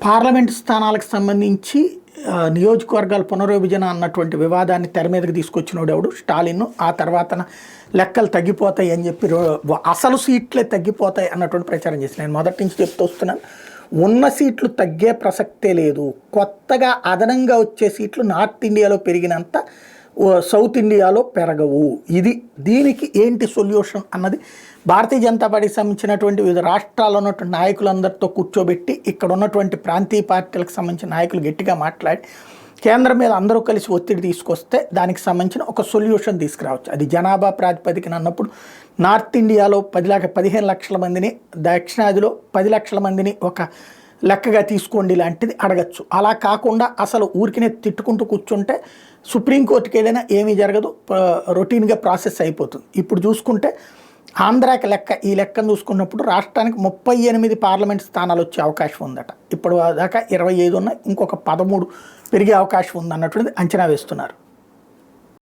Parliament స్థానాలకు సంబంధించి నియోజకవర్గాల పునర్విభజన అన్నటువంటి వివాదాన్ని తెర మీదకి తీసుకొచ్చినోడు ఎవడు స్టాలిన్. ఆ తర్వాత లెక్కలు తగ్గిపోతాయి అని చెప్పి అసలు సీట్లే తగ్గిపోతాయి అన్నటువంటి ప్రచారం చేసి నేను మొదటి నుంచి చెప్తూ వస్తున్నాను. ఉన్న సీట్లు తగ్గే ప్రసక్తే లేదు. కొత్తగా అదనంగా వచ్చే సీట్లు నార్త్ ఇండియాలో పెరిగినంత సౌత్ ఇండియాలో పెరగవు. దీనికి ఏంటి సొల్యూషన్ అన్నది భారతీయ జనతా పార్టీకి సంబంధించినటువంటి వివిధ రాష్ట్రాల్లో ఉన్నటువంటి నాయకులందరితో కూర్చోబెట్టి ఇక్కడ ఉన్నటువంటి ప్రాంతీయ పార్టీలకు సంబంధించిన నాయకులు గట్టిగా మాట్లాడి కేంద్రం మీద అందరూ కలిసి ఒత్తిడి తీసుకొస్తే దానికి సంబంధించిన ఒక సొల్యూషన్ తీసుకురావచ్చు. అది జనాభా ప్రాతిపదికన అన్నప్పుడు నార్త్ ఇండియాలో 15 లక్షల మందిని, దక్షిణాదిలో 10 లక్షల మందిని ఒక లెక్కగా తీసుకోండి లాంటిది అడగచ్చు. అలా కాకుండా అసలు ఊరికినే తిట్టుకుంటూ కూర్చుంటే సుప్రీంకోర్టుకి వెళ్ళినా ఏమీ జరగదు, రొటీన్గా ప్రాసెస్ అయిపోతుంది. ఇప్పుడు చూసుకుంటే ఆంధ్రాకి ఈ లెక్కను చూసుకున్నప్పుడు రాష్ట్రానికి 38 పార్లమెంట్ స్థానాలు వచ్చే అవకాశం ఉందట. ఇప్పుడు దాకా 25 ఉన్నాయి, ఇంకొక 13 పెరిగే అవకాశం ఉందన్నటువంటిది అంచనా వేస్తున్నారు.